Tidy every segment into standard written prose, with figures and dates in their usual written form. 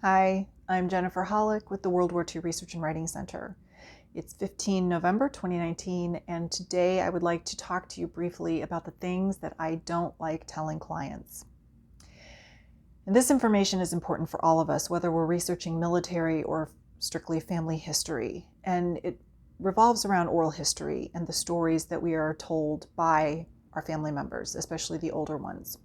Hi, I'm Jennifer Hollick with the World War II Research and Writing Center. It's 15 November 2019, and today I would like to talk to you briefly about the things that I don't like telling clients. And this information is important for all of us, whether we're researching military or strictly family history, and it revolves around oral history and the stories that we are told by our family members, especially the older ones.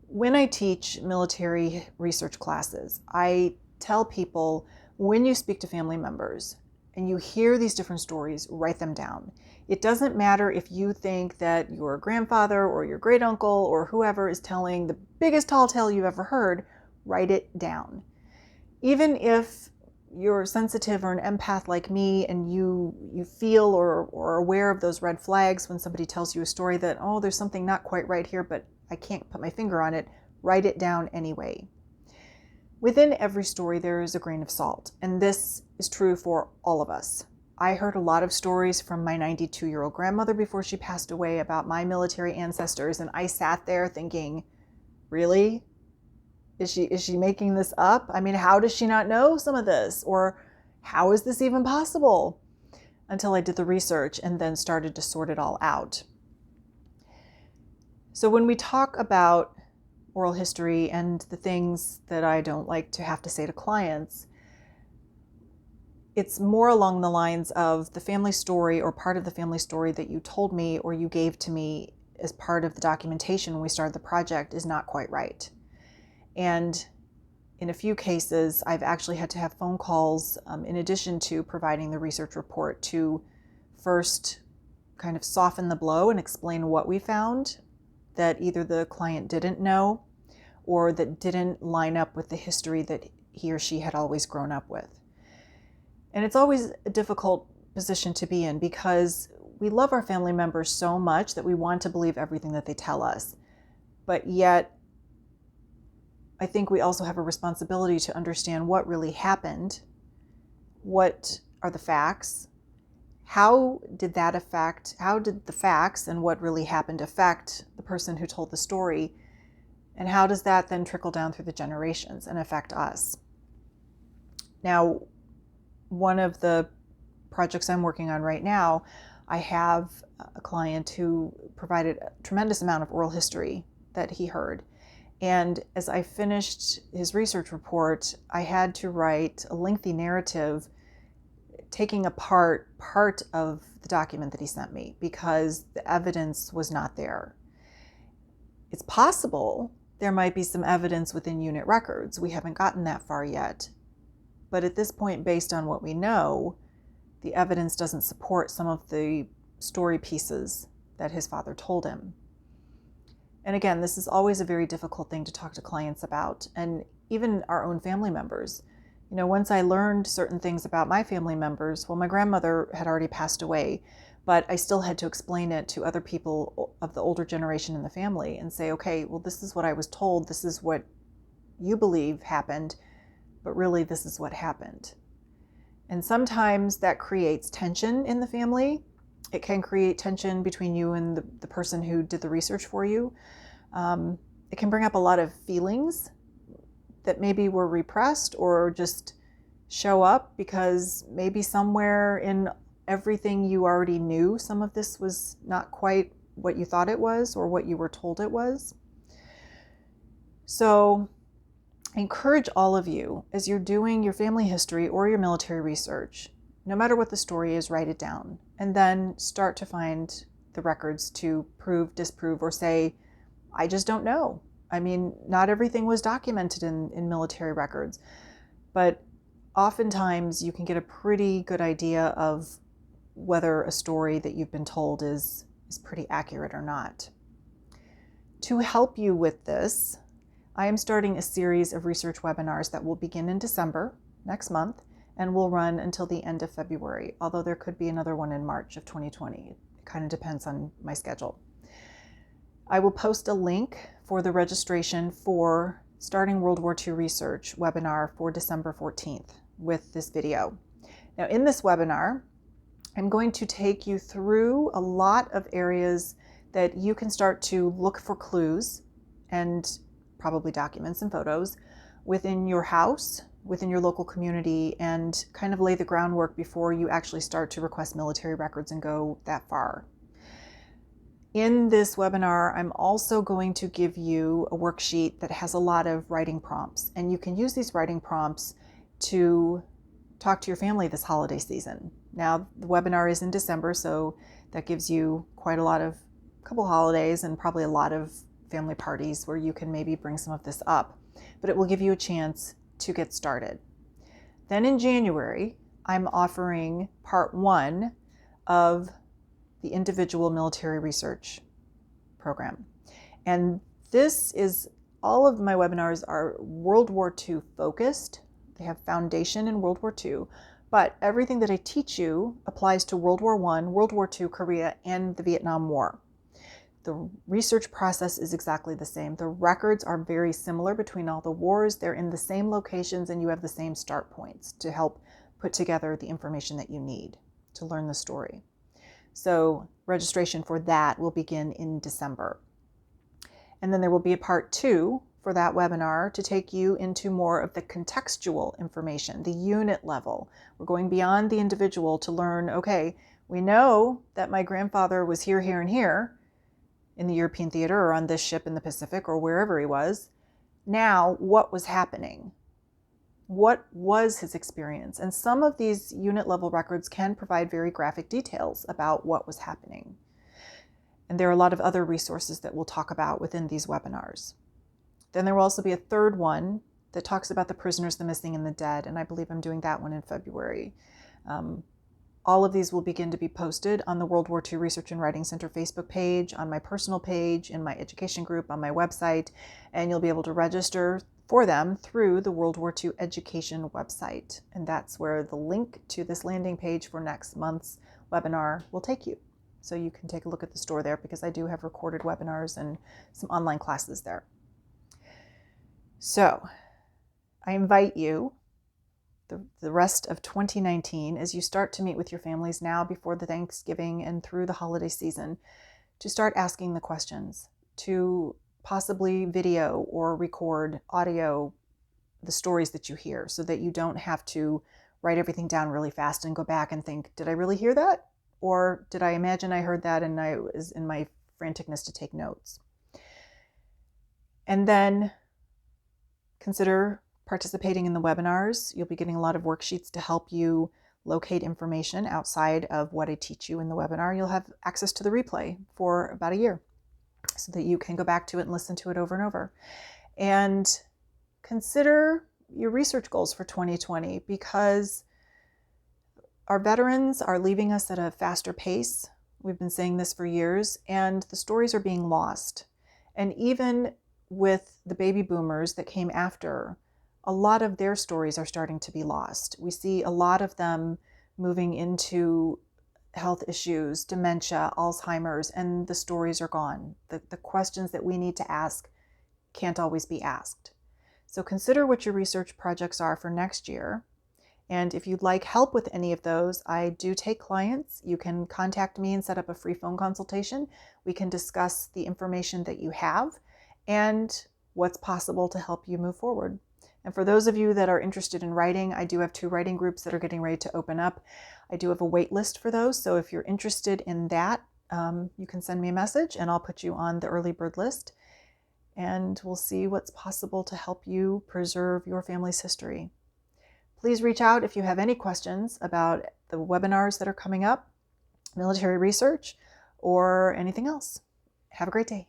When I teach military research classes, I tell people when you speak to family members and you hear these different stories, write them down. It doesn't matter if you think that your grandfather or your great uncle or whoever is telling the biggest tall tale you've ever heard, write it down. Even if you're sensitive or an empath like me and you feel or are aware of those red flags when somebody tells you a story that, oh, there's something not quite right here, but I can't put my finger on it, write it down anyway. Within every story, there is a grain of salt, and this is true for all of us. I heard a lot of stories from my 92-year-old grandmother before she passed away about my military ancestors, and I sat there thinking, really? Is she making this up? I mean, how does she not know some of this? Or how is this even possible? Until I did the research and then started to sort it all out. So when we talk about oral history and the things that I don't like to have to say to clients, it's more along the lines of the family story or part of the family story that you told me or you gave to me as part of the documentation when we started the project is not quite right. And in a few cases, I've actually had to have phone calls in addition to providing the research report to first kind of soften the blow and explain what we found that either the client didn't know or that didn't line up with the history that he or she had always grown up with. And it's always a difficult position to be in because we love our family members so much that we want to believe everything that they tell us. But yet, I think we also have a responsibility to understand what really happened, what are the facts, how did the facts and what really happened affect the person who told the story, and how does that then trickle down through the generations and affect us? Now, one of the projects I'm working on right now, I have a client who provided a tremendous amount of oral history that he heard. And as I finished his research report, I had to write a lengthy narrative taking apart part of the document that he sent me because the evidence was not there. It's possible there might be some evidence within unit records. We haven't gotten that far yet. But at this point, based on what we know, the evidence doesn't support some of the story pieces that his father told him. And again, this is always a very difficult thing to talk to clients about, and even our own family members. You know, once I learned certain things about my family members, well, my grandmother had already passed away, but I still had to explain it to other people of the older generation in the family and say, okay, well, this is what I was told, this is what you believe happened, but really this is what happened. And sometimes that creates tension in the family. It can create tension between you and the person who did the research for you. It can bring up a lot of feelings that maybe were repressed or just show up because maybe somewhere in everything you already knew, some of this was not quite what you thought it was or what you were told it was. So I encourage all of you, as you're doing your family history or your military research, no matter what the story is, write it down and then start to find the records to prove, disprove, or say, I just don't know. I mean, not everything was documented in military records, but oftentimes you can get a pretty good idea of whether a story that you've been told is pretty accurate or not. To help you with this, I am starting a series of research webinars that will begin in December, next month, and will run until the end of February, although there could be another one in March of 2020. It kind of depends on my schedule. I will post a link for the registration for Starting World War II Research webinar for December 14th with this video. Now, in this webinar, I'm going to take you through a lot of areas that you can start to look for clues and probably documents and photos within your house, within your local community, and kind of lay the groundwork before you actually start to request military records and go that far. In this webinar, I'm also going to give you a worksheet that has a lot of writing prompts, and you can use these writing prompts to talk to your family this holiday season. Now, the webinar is in December, so that gives you quite a couple holidays and probably a lot of family parties where you can maybe bring some of this up, but it will give you a chance to get started. Then in January, I'm offering part 1 of the individual military research program. And all of my webinars are World War II focused. They have foundation in World War II, but everything that I teach you applies to World War I, World War II, Korea, and the Vietnam War. The research process is exactly the same. The records are very similar between all the wars. They're in the same locations, and you have the same start points to help put together the information that you need to learn the story. So registration for that will begin in December. And then there will be a part 2 for that webinar to take you into more of the contextual information, the unit level. We're going beyond the individual to learn, okay, we know that my grandfather was here, here, and here in the European theater or on this ship in the Pacific or wherever he was. Now, what was happening? What was his experience? And some of these unit level records can provide very graphic details about what was happening. And there are a lot of other resources that we'll talk about within these webinars. Then there will also be a third one that talks about the prisoners, the missing, and the dead. And I believe I'm doing that one in February. All of these will begin to be posted on the World War II Research and Writing Center Facebook page, on my personal page, in my education group, on my website, and you'll be able to register for them through the World War II Education website. And that's where the link to this landing page for next month's webinar will take you. So you can take a look at the store there, because I do have recorded webinars and some online classes there. So I invite you the rest of 2019, as you start to meet with your families now before the Thanksgiving and through the holiday season, to start asking the questions, to possibly video or record audio the stories that you hear, so that you don't have to write everything down really fast and go back and think, did I really hear that? Or did I imagine I heard that and I was in my franticness to take notes? And then consider participating in the webinars. You'll be getting a lot of worksheets to help you locate information outside of what I teach you in the webinar. You'll have access to the replay for about a year so that you can go back to it and listen to it over and over. And consider your research goals for 2020, because our veterans are leaving us at a faster pace. We've been saying this for years, and the stories are being lost. And even with the baby boomers that came after, a lot of their stories are starting to be lost. We see a lot of them moving into health issues, dementia, Alzheimer's, and the stories are gone. The questions that we need to ask can't always be asked. So consider what your research projects are for next year. And if you'd like help with any of those, I do take clients. You can contact me and set up a free phone consultation. We can discuss the information that you have and what's possible to help you move forward. And for those of you that are interested in writing, I do have 2 writing groups that are getting ready to open up. I do have a wait list for those. So if you're interested in that, you can send me a message and I'll put you on the early bird list. And we'll see what's possible to help you preserve your family's history. Please reach out if you have any questions about the webinars that are coming up, military research, or anything else. Have a great day.